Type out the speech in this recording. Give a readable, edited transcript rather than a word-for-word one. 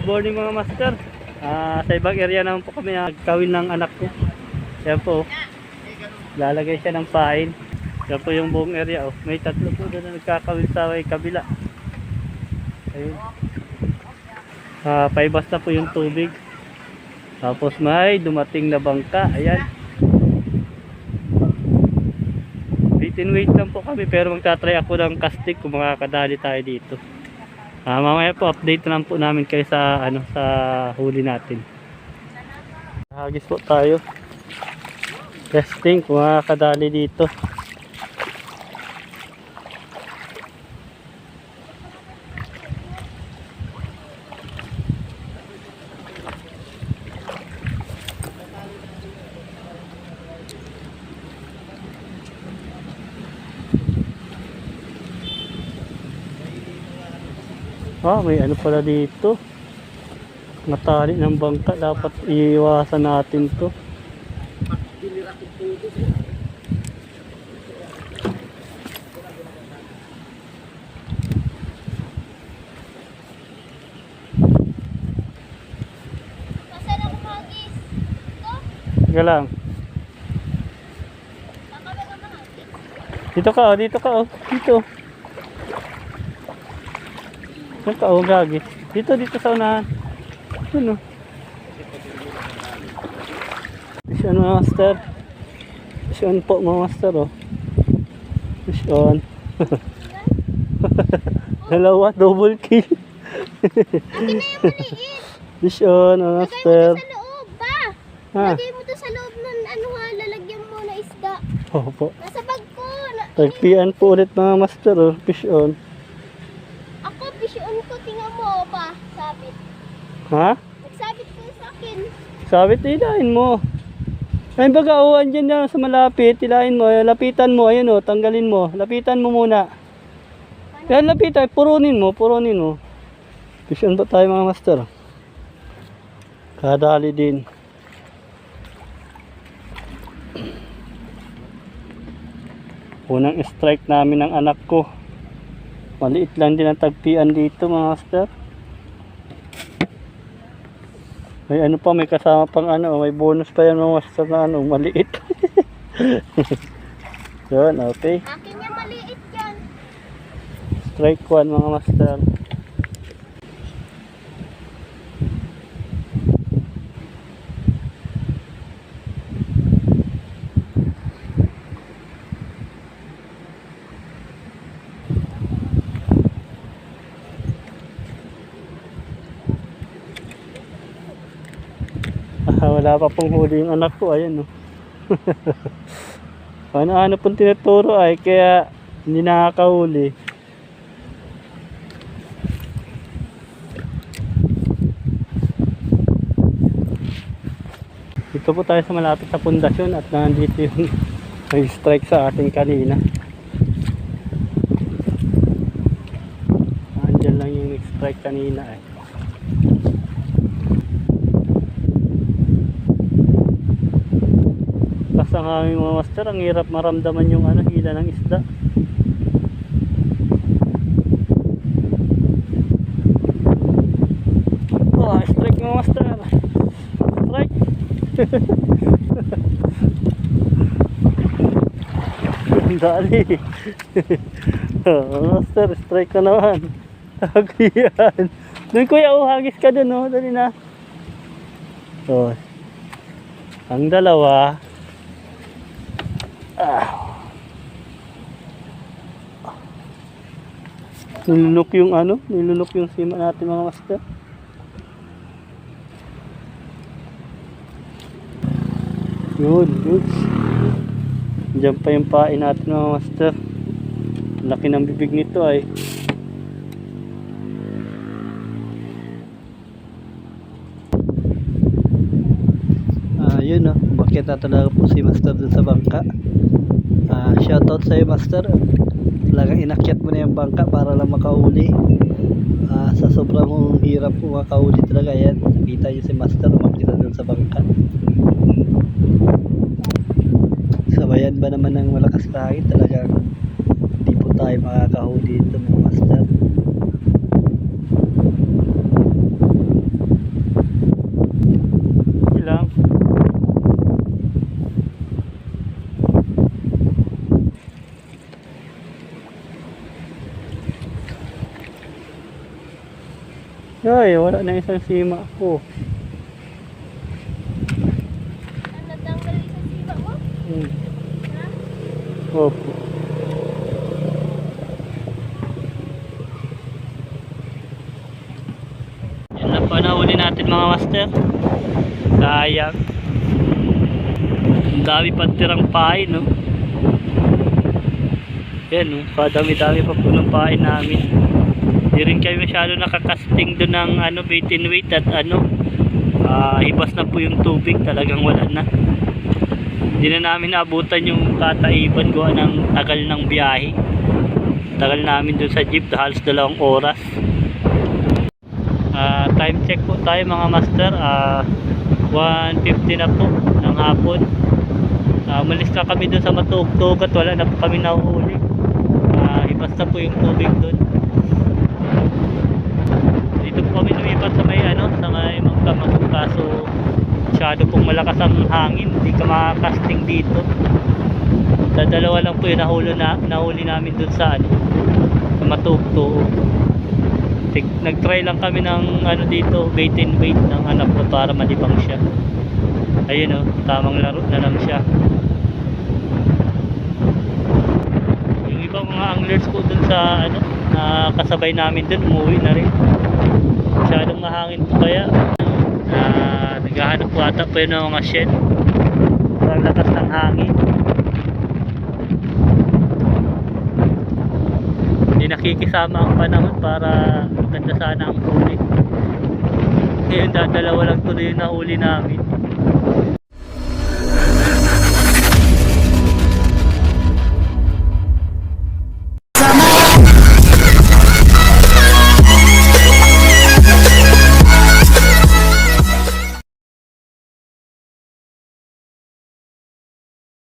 morning mga master. Sa ibang area naman po kami nagkawin ng anak ko. Yan po. Lalagay siya ng pain. Yan po yung buong area. May tatlo po doon na nagkakawin sa kabila. Ayun. Paibas na po yung tubig. Tapos may dumating na bangka. Ayan. Wait lang po kami pero magtatry ako ng casting kung makakadali tayo dito. Mamaya po update lang po namin kayo sa sa huli natin. Hagis po tayo. Casting kung makakadali dito. May ano pala dito. Matali ng bangka. Dapat iiwasan natin to. Nasaan ako magis? Ito? Sige lang. Dito ka oh, dito ka oh. Dito. Gagi. Dito sa unahan. Ano? Fish on mga master. Fish on po mga master oh. Fish on. Dalawa, double kill. Akin na yung maliit. Fish on mga master. Lagay mo to sa loob ba? Ha? Lagay mo to sa loob ng lalagyan mo na isda. Opo. Nasa bag ko. Tagpian po ulit mga master oh. Fish on. Ako, pisyon ko. Tingnan mo pa. Sabit. Ha? Nagsabit ko sa akin. Sabit, ilahin mo. Ay baga, andyan na sa malapit. Ilahin mo, lapitan mo. Ayun o, tanggalin mo. Lapitan mo muna. Yan, lapitan. Purunin mo. Pisyon ba tayo mga master? Kadali din. Unang strike namin ng anak ko. Maliit lang din ang tagpian dito mga master. May ano pa, may kasama pang may bonus pa yan mga master na maliit. Yun, okay. Akin niya maliit yan. Strike 1 mga master. Wala pa pong huli yung anak ko, ayan o. Ano pong tinuturo ay kaya hindi nakakahuli. Dito po tayo sa malapit sa pundasyon at nandito yung may strike sa atin kanina. Andyan lang yung strike kanina eh. Ang aming mga master, ang hirap maramdaman yung hila ng isda. Strike mga master. Strike. Dali. Master, strike ka naman. Hagiyan. Doon kuya, hagis ka dun oh. Dali na. Ang dalawa. Nilunok yung sima natin mga master. Yun. Diyan pa yung pain natin mga master. Laki ng bibig nito ay. Yun o, bakit na talaga po si master dun sa bangka. Shoutout sa iyo master. Talagang inakyat mo na yung bangka para lang makauli. Sa sobrang hirap po makauli talaga. Yan, nakita nyo si master umakyat dun sa bangka. Sabayan ba naman ng malakas na hangin, talagang hindi po tayo makakahuli dito mga master. Ay, wala na isang sima ko. Natanggal sa siba mo? Ha? Opo. Yan na pa nahuli natin mga master. Sayang. Ang dami pa tirang pain, no? Yan, no? Kadami-dami pa po ng pain namin. Di rin kami masyado nakakasting doon ng ano, bait and weight at ano, hibas na po yung tubig, talagang wala na. Hindi na namin naabutan yung kataiban gawa ng tagal ng biyahe. Tagal namin doon sa jeep, halos 2 oras. Time check po tayo mga master, 1:50 na po ng hapon. Umalis na kami doon sa Matugtog at wala na po kami nahuhuli. Hibas na po yung tubig doon. Dito po kami lumipat sa may ano, sa may Mangkamang, kaso masyado pong malakas ang hangin, hindi ka makakasting dito. Sa dalawa lang po yung nahuli namin doon sa ano, sa Matugtog. Nag-try lang kami ng ano dito, bait and weight ng anak ko para malibang siya. Ayun oh, tamang laro na lang siya. Yung ibang mga anglers po dun sa ano, na kasabay namin dun, umuwi na rin. Masyadong mahangin po kaya. Naghahanap po ata po yun ng mga shed. Ang lakas ng hangin. Hindi nakikisama ang panahon para ganda sana ang huli. Ngayon dadalawa lang tuloy yung nahuli namin.